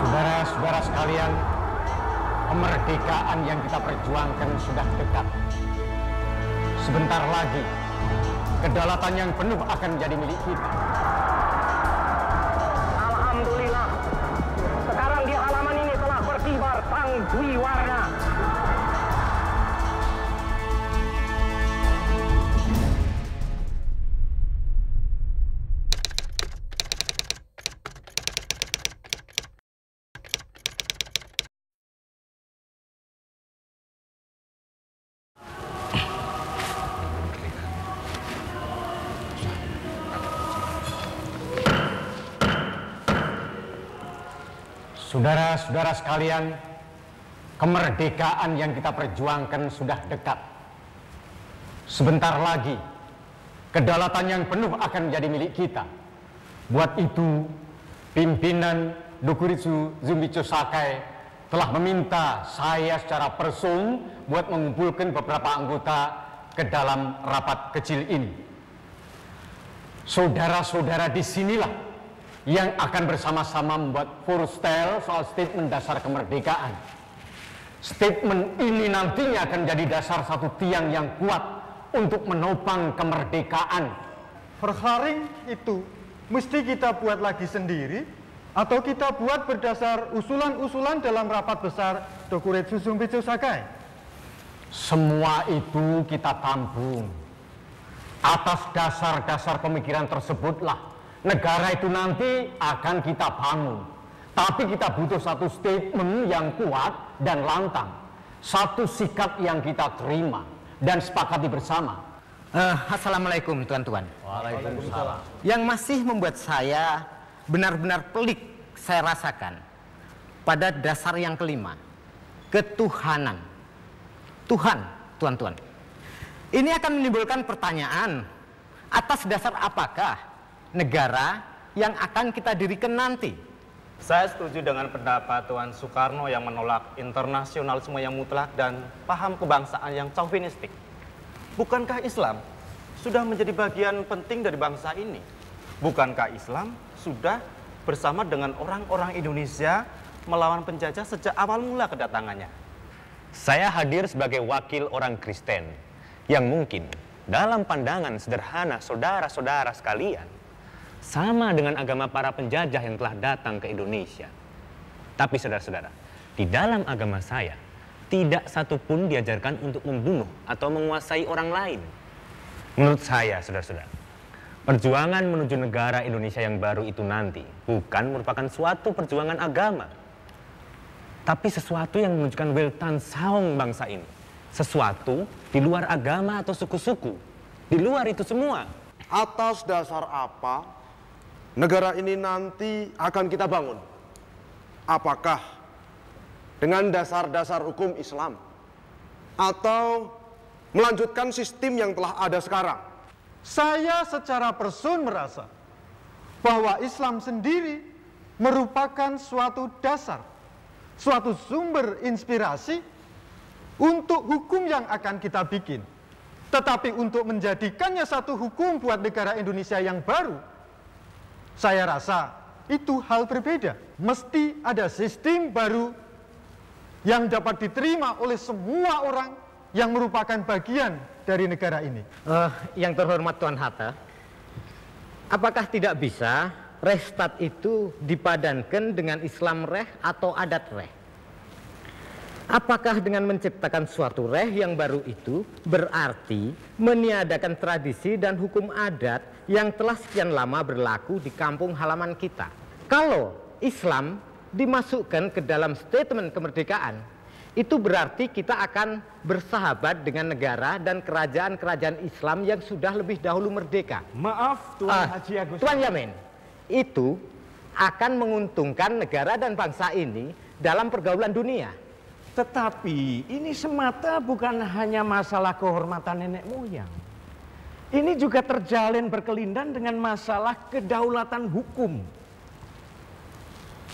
Saudara-saudara sekalian, kemerdekaan yang kita perjuangkan sudah dekat. Sebentar lagi, kedaulatan yang penuh akan menjadi milik kita. Alhamdulillah, sekarang di halaman ini telah berkibar sang Dwiwarna. Saudara-saudara sekalian, kemerdekaan yang kita perjuangkan sudah dekat. Sebentar lagi, kedaulatan yang penuh akan menjadi milik kita. Buat itu, pimpinan Dokuritsu Zumbicho Sakai telah meminta saya secara personal buat mengumpulkan beberapa anggota ke dalam rapat kecil ini. Saudara-saudara disinilah yang akan bersama-sama membuat Vorstell soal statement dasar kemerdekaan. Statement ini nantinya akan jadi dasar satu tiang yang kuat untuk menopang kemerdekaan. Verklaring itu mesti kita buat lagi sendiri atau kita buat berdasar usulan-usulan dalam rapat besar Dokuritsu Zumbicho Sakai? Semua itu kita tampung. Atas dasar-dasar pemikiran tersebutlah negara itu nanti akan kita bangun. Tapi kita butuh satu statement yang kuat dan lantang. Satu sikap yang kita terima dan sepakati bersama. Assalamualaikum tuan-tuan. Waalaikumsalam. Yang masih membuat saya benar-benar pelik saya rasakan pada dasar yang kelima, ketuhanan. Tuhan, tuan-tuan. Ini akan menimbulkan pertanyaan, atas dasar apakah negara yang akan kita dirikan nanti? Saya setuju dengan pendapat Tuan Soekarno yang menolak internasionalisme yang mutlak dan paham kebangsaan yang chauvinistik. Bukankah Islam sudah menjadi bagian penting dari bangsa ini? Bukankah Islam sudah bersama dengan orang-orang Indonesia melawan penjajah sejak awal mula kedatangannya? Saya hadir sebagai wakil orang Kristen yang mungkin dalam pandangan sederhana saudara-saudara sekalian sama dengan agama para penjajah yang telah datang ke Indonesia. Tapi saudara-saudara, di dalam agama saya, tidak satu pun diajarkan untuk membunuh atau menguasai orang lain. Menurut saya, saudara-saudara, perjuangan menuju negara Indonesia yang baru itu nanti bukan merupakan suatu perjuangan agama, tapi sesuatu yang menunjukkan Weltan Saung bangsa ini. Sesuatu di luar agama atau suku-suku, di luar itu semua. Atas dasar apa negara ini nanti akan kita bangun? Apakah dengan dasar-dasar hukum Islam atau melanjutkan sistem yang telah ada sekarang? Saya secara person merasa bahwa Islam sendiri merupakan suatu dasar, suatu sumber inspirasi untuk hukum yang akan kita bikin. Tetapi untuk menjadikannya satu hukum buat negara Indonesia yang baru, saya rasa itu hal berbeda. Mesti ada sistem baru yang dapat diterima oleh semua orang yang merupakan bagian dari negara ini. Yang terhormat Tuan Hatta, apakah tidak bisa Rehstad itu dipadankan dengan Islam reh atau adat reh? Apakah dengan menciptakan suatu reh yang baru itu berarti meniadakan tradisi dan hukum adat yang telah sekian lama berlaku di kampung halaman kita? Kalau Islam dimasukkan ke dalam statement kemerdekaan, itu berarti kita akan bersahabat dengan negara dan kerajaan-kerajaan Islam yang sudah lebih dahulu merdeka. Maaf Tuan Haji Agus. Tuan Yamin, itu akan menguntungkan negara dan bangsa ini dalam pergaulan dunia. Tetapi ini semata bukan hanya masalah kehormatan nenek moyang. Ini juga terjalin berkelindan dengan masalah kedaulatan hukum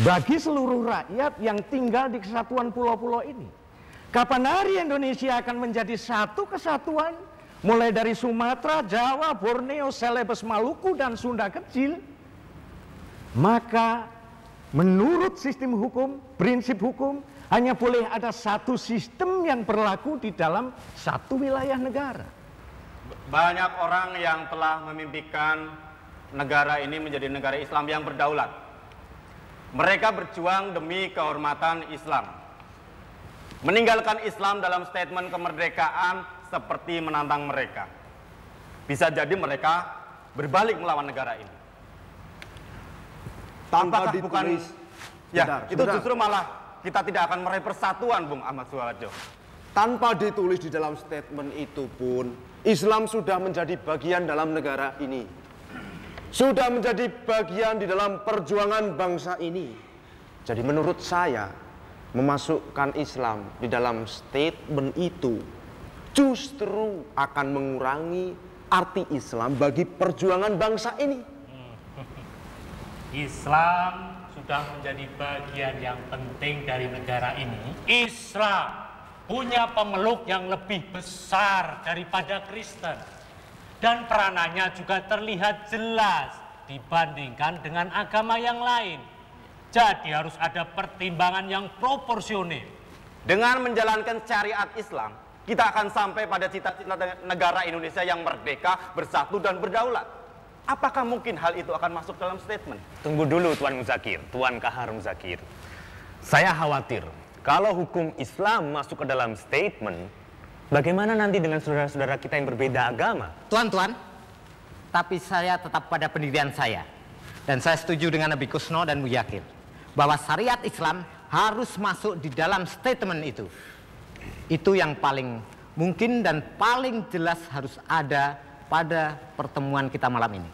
bagi seluruh rakyat yang tinggal di kesatuan pulau-pulau ini. Kapan hari Indonesia akan menjadi satu kesatuan, mulai dari Sumatera, Jawa, Borneo, Celebes, Maluku, dan Sunda kecil, maka menurut sistem hukum, prinsip hukum, hanya boleh ada satu sistem yang berlaku di dalam satu wilayah negara. Banyak orang yang telah memimpikan negara ini menjadi negara Islam yang berdaulat. Mereka berjuang demi kehormatan Islam. Meninggalkan Islam dalam statement kemerdekaan seperti menantang mereka. Bisa jadi mereka berbalik melawan negara ini. Tanpa Apakah bukan, ditulis. ya, itu justru malah kita tidak akan meraih persatuan, Bung Ahmad Suharjo. Tanpa ditulis di dalam statement itu pun, Islam sudah menjadi bagian dalam negara ini. Sudah menjadi bagian di dalam perjuangan bangsa ini. Jadi menurut saya, memasukkan Islam di dalam statement itu justru akan mengurangi arti Islam bagi perjuangan bangsa ini. Islam sudah menjadi bagian yang penting dari negara ini. Islam punya pemeluk yang lebih besar daripada Kristen. Dan peranannya juga terlihat jelas dibandingkan dengan agama yang lain. Jadi harus ada pertimbangan yang proporsional. Dengan menjalankan syariat Islam, kita akan sampai pada cita-cita negara Indonesia yang merdeka, bersatu, dan berdaulat. Apakah mungkin hal itu akan masuk dalam statement? Tunggu dulu Tuan Muzakir, Tuan Kahar Muzakir. Saya khawatir kalau hukum Islam masuk ke dalam statement, bagaimana nanti dengan saudara-saudara kita yang berbeda agama? Tuan-tuan, tapi saya tetap pada pendirian saya. Dan saya setuju dengan Nabi Kusno dan Muyakir bahwa syariat Islam harus masuk di dalam statement itu. Itu yang paling mungkin dan paling jelas harus ada pada pertemuan kita malam ini.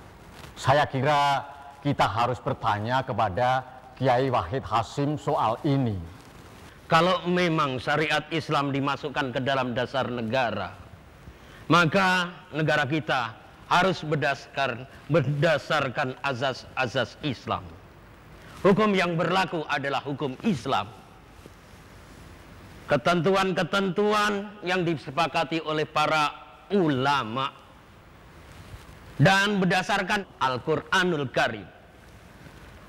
Saya kira kita harus bertanya kepada Kiai Wahid Hasyim soal ini. Kalau memang syariat Islam dimasukkan ke dalam dasar negara, maka negara kita harus berdasarkan azas-azas Islam. Hukum yang berlaku adalah hukum Islam. Ketentuan-ketentuan yang disepakati oleh para ulama dan berdasarkan Al-Quranul Karim,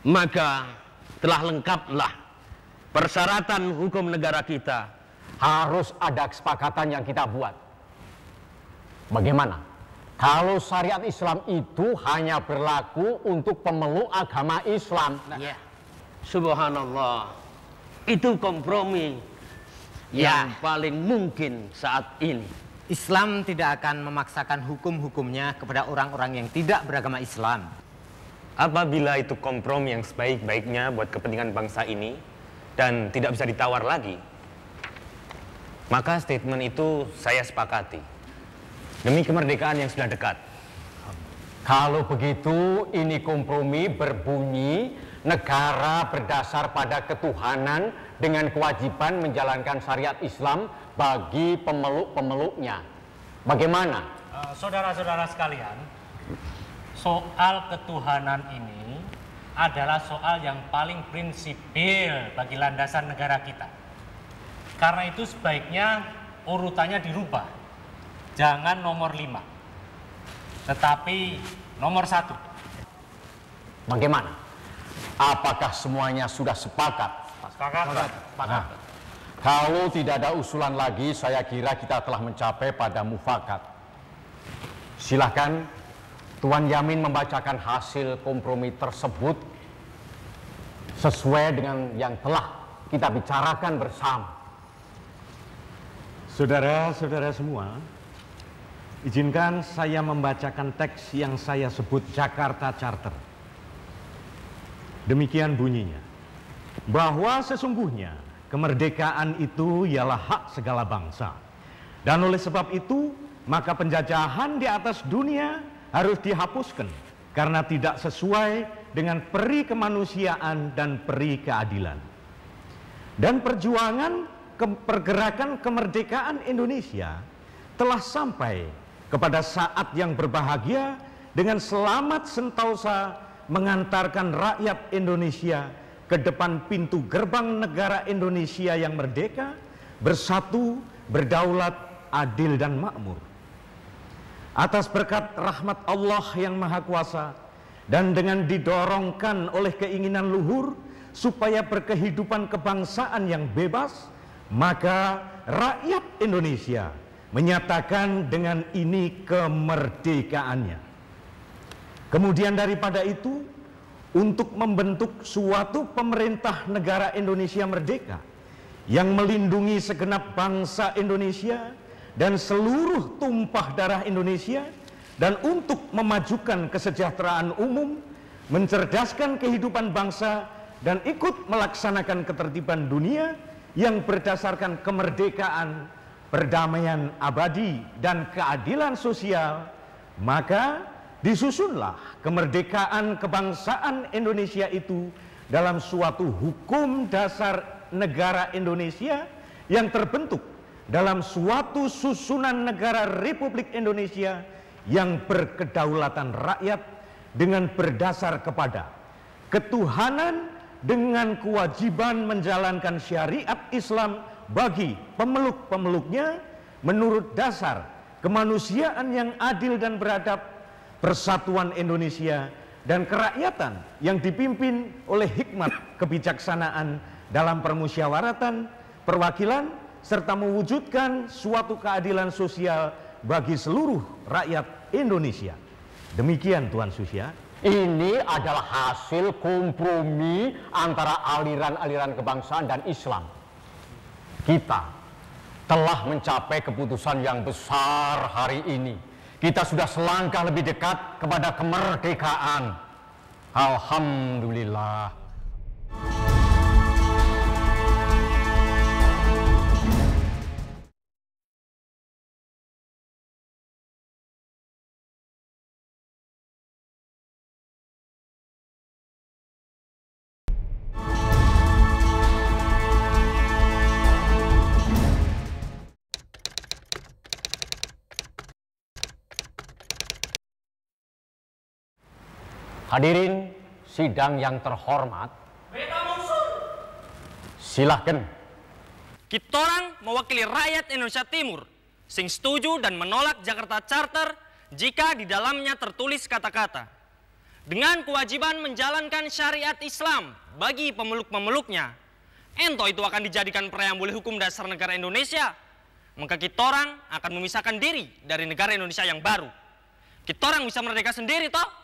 maka telah lengkaplah persyaratan hukum negara kita. Harus ada kesepakatan yang kita buat. Bagaimana kalau syariat Islam itu hanya berlaku untuk pemeluk agama Islam? Subhanallah, itu kompromi yang paling mungkin saat ini. Islam tidak akan memaksakan hukum-hukumnya kepada orang-orang yang tidak beragama Islam. Apabila itu kompromi yang sebaik-baiknya buat kepentingan bangsa ini dan tidak bisa ditawar lagi, maka statement itu saya sepakati demi kemerdekaan yang sudah dekat. Kalau begitu, ini kompromi berbunyi negara berdasar pada ketuhanan dengan kewajiban menjalankan syariat Islam bagi pemeluk-pemeluknya. Bagaimana? Saudara-saudara sekalian, soal ketuhanan ini adalah soal yang paling prinsipil bagi landasan negara kita. Karena itu sebaiknya urutannya dirubah. Jangan nomor 5, tetapi nomor 1. Bagaimana? Apakah semuanya sudah sepakat? Sepakat. Nah, kalau tidak ada usulan lagi, saya kira kita telah mencapai pada mufakat. Silahkan Tuan Yamin membacakan hasil kompromi tersebut sesuai dengan yang telah kita bicarakan bersama. Saudara-saudara semua, izinkan saya membacakan teks yang saya sebut Jakarta Charter. Demikian bunyinya, bahwa sesungguhnya kemerdekaan itu ialah hak segala bangsa. Dan oleh sebab itu, maka penjajahan di atas dunia harus dihapuskan karena tidak sesuai dengan peri kemanusiaan dan peri keadilan. Dan perjuangan pergerakan kemerdekaan Indonesia telah sampai kepada saat yang berbahagia dengan selamat sentosa mengantarkan rakyat Indonesia ke depan pintu gerbang negara Indonesia yang merdeka, bersatu, berdaulat, adil dan makmur. Atas berkat rahmat Allah yang Maha Kuasa dan dengan didorongkan oleh keinginan luhur supaya berkehidupan kebangsaan yang bebas, maka rakyat Indonesia menyatakan dengan ini kemerdekaannya. Kemudian daripada itu, untuk membentuk suatu pemerintah negara Indonesia merdeka yang melindungi segenap bangsa Indonesia dan seluruh tumpah darah Indonesia, dan untuk memajukan kesejahteraan umum, mencerdaskan kehidupan bangsa, dan ikut melaksanakan ketertiban dunia yang berdasarkan kemerdekaan, perdamaian abadi, dan keadilan sosial, maka disusunlah kemerdekaan kebangsaan Indonesia itu dalam suatu hukum dasar negara Indonesia yang terbentuk dalam suatu susunan negara Republik Indonesia yang berkedaulatan rakyat dengan berdasar kepada ketuhanan dengan kewajiban menjalankan syariat Islam bagi pemeluk-pemeluknya menurut dasar kemanusiaan yang adil dan beradab, persatuan Indonesia, dan kerakyatan yang dipimpin oleh hikmat kebijaksanaan dalam permusyawaratan, perwakilan, serta mewujudkan suatu keadilan sosial bagi seluruh rakyat Indonesia. Demikian Tuan Susya. Ini adalah hasil kompromi antara aliran-aliran kebangsaan dan Islam. Kita telah mencapai keputusan yang besar hari ini. Kita sudah selangkah lebih dekat kepada kemerdekaan. Alhamdulillah. Hadirin sidang yang terhormat, silahkan. Kitorang mewakili rakyat Indonesia Timur, sing setuju dan menolak Jakarta Charter jika di dalamnya tertulis kata-kata dengan kewajiban menjalankan syariat Islam bagi pemeluk-pemeluknya. Ento itu akan dijadikan preambul hukum dasar negara Indonesia. Maka kitorang akan memisahkan diri dari negara Indonesia yang baru. Kitorang bisa merdeka sendiri toh?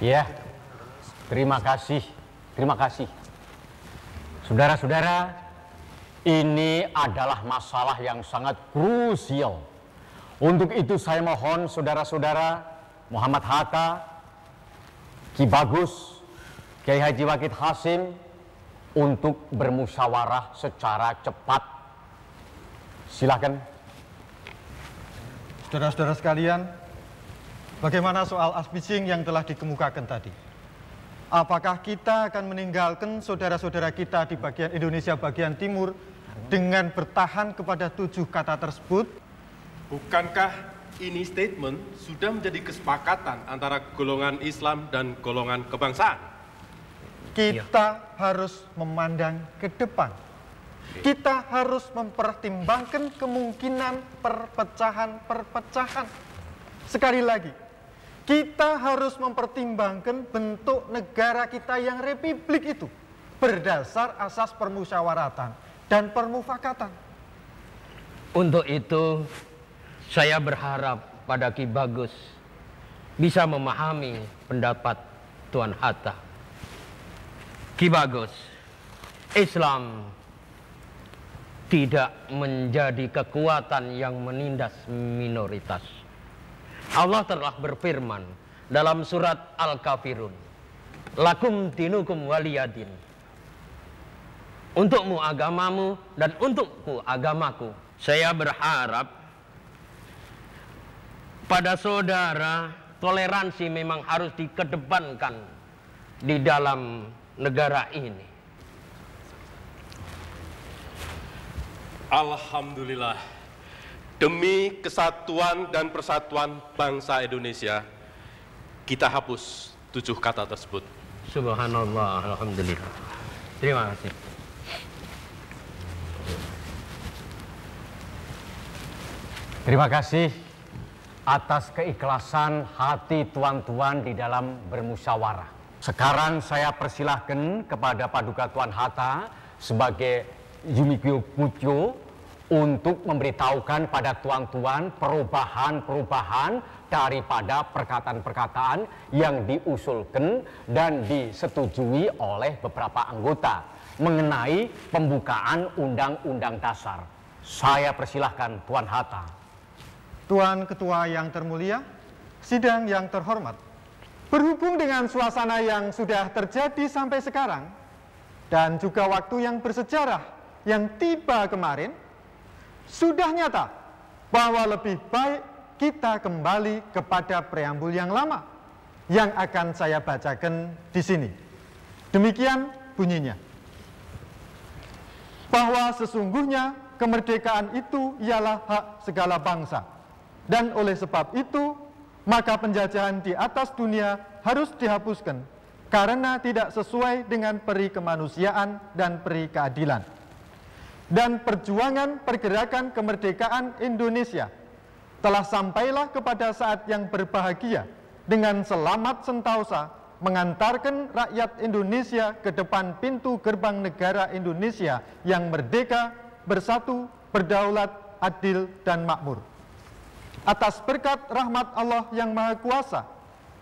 Ya, terima kasih. Terima kasih. Saudara-saudara, ini adalah masalah yang sangat krusial. Untuk itu saya mohon saudara-saudara Muhammad Hatta, Ki Bagus, Kiai Haji Wahid Hasim untuk bermusyawarah secara cepat. Silakan. Saudara-saudara sekalian, bagaimana soal aspicing yang telah dikemukakan tadi? Apakah kita akan meninggalkan saudara-saudara kita di bagian Indonesia bagian timur dengan bertahan kepada 7 kata tersebut? Bukankah ini statement sudah menjadi kesepakatan antara golongan Islam dan golongan kebangsaan? Kita harus memandang ke depan. Kita harus mempertimbangkan kemungkinan perpecahan-perpecahan. Sekali lagi, kita harus mempertimbangkan bentuk negara kita yang republik itu berdasar asas permusyawaratan dan permufakatan. Untuk itu, saya berharap pada Ki Bagus bisa memahami pendapat Tuan Hatta. Ki Bagus, Islam tidak menjadi kekuatan yang menindas minoritas. Allah telah berfirman dalam surat Al-Kafirun, lakum dinukum waliyadin. Untukmu agamamu dan untukku agamaku. Saya berharap pada saudara, toleransi memang harus dikedepankan di dalam negara ini. Alhamdulillah. Demi kesatuan dan persatuan bangsa Indonesia, kita hapus 7 kata tersebut. Subhanallah, alhamdulillah. Terima kasih. Terima kasih atas keikhlasan hati tuan-tuan di dalam bermusyawarah. Sekarang saya persilahkan kepada Paduka Tuan Hatta sebagai Yumikyo Putyo untuk memberitahukan pada tuan-tuan perubahan-perubahan daripada perkataan-perkataan yang diusulkan dan disetujui oleh beberapa anggota mengenai pembukaan Undang-Undang Dasar. Saya persilahkan Tuan Hatta. Tuan Ketua yang termulia, sidang yang terhormat, berhubung dengan suasana yang sudah terjadi sampai sekarang dan juga waktu yang bersejarah yang tiba kemarin, sudah nyata bahwa lebih baik kita kembali kepada preambul yang lama yang akan saya bacakan di sini. Demikian bunyinya. Bahwa sesungguhnya kemerdekaan itu ialah hak segala bangsa, dan oleh sebab itu maka penjajahan di atas dunia harus dihapuskan karena tidak sesuai dengan peri kemanusiaan dan peri keadilan. Dan perjuangan pergerakan kemerdekaan Indonesia telah sampailah kepada saat yang berbahagia dengan selamat sentosa mengantarkan rakyat Indonesia ke depan pintu gerbang negara Indonesia yang merdeka, bersatu, berdaulat, adil, dan makmur. Atas berkat rahmat Allah yang Maha Kuasa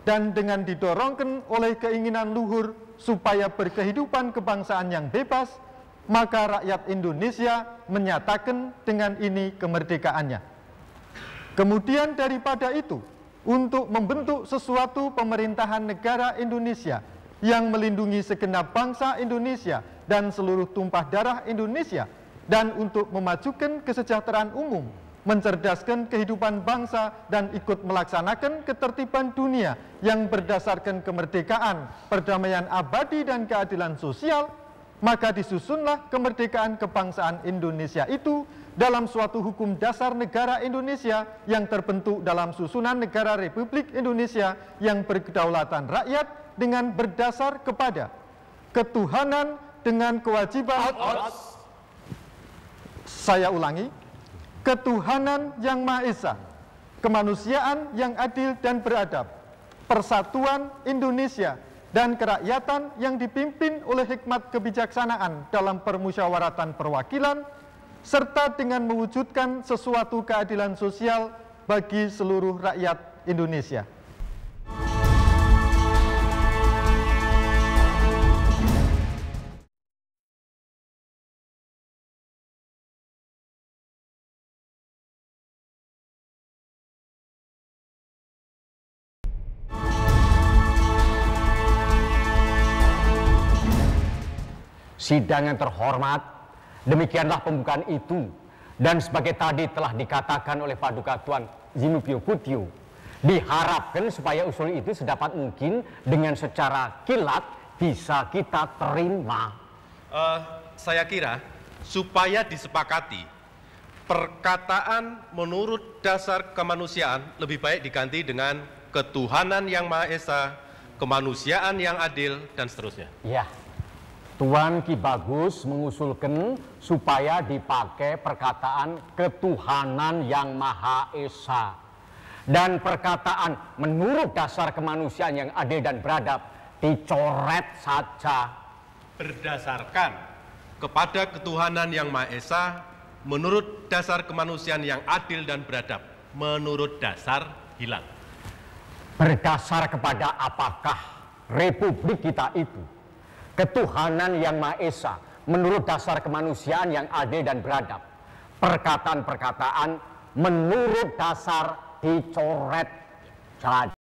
dan dengan didorongkan oleh keinginan luhur supaya berkehidupan kebangsaan yang bebas, maka rakyat Indonesia menyatakan dengan ini kemerdekaannya. Kemudian daripada itu, untuk membentuk sesuatu pemerintahan negara Indonesia yang melindungi segenap bangsa Indonesia dan seluruh tumpah darah Indonesia, dan untuk memajukan kesejahteraan umum, mencerdaskan kehidupan bangsa, dan ikut melaksanakan ketertiban dunia yang berdasarkan kemerdekaan, perdamaian abadi, dan keadilan sosial, maka disusunlah kemerdekaan kebangsaan Indonesia itu dalam suatu hukum dasar negara Indonesia yang terbentuk dalam susunan negara Republik Indonesia yang berkedaulatan rakyat dengan berdasar kepada ketuhanan dengan kewajiban. Saya ulangi, ketuhanan yang Maha Esa, kemanusiaan yang adil dan beradab, persatuan Indonesia, dan kerakyatan yang dipimpin oleh hikmat kebijaksanaan dalam permusyawaratan perwakilan, serta dengan mewujudkan sesuatu keadilan sosial bagi seluruh rakyat Indonesia. Sidang yang terhormat, demikianlah pembukaan itu, dan sebagai tadi telah dikatakan oleh Paduka Tuan Yumikyo Putyo, diharapkan supaya usul itu sedapat mungkin dengan secara kilat bisa kita terima. Saya kira supaya disepakati, perkataan menurut dasar kemanusiaan lebih baik diganti dengan ketuhanan yang Maha Esa, kemanusiaan yang adil, dan seterusnya. Ya. Tuan Ki Bagus mengusulkan supaya dipakai perkataan ketuhanan yang Maha Esa dan perkataan menurut dasar kemanusiaan yang adil dan beradab dicoret saja. Berdasarkan kepada ketuhanan yang Maha Esa menurut dasar kemanusiaan yang adil dan beradab, menurut dasar hilang. Berdasar kepada apakah republik kita itu? Ketuhanan yang Maha Esa menurut dasar kemanusiaan yang adil dan beradab. Perkataan-perkataan menurut dasar dicoret saja.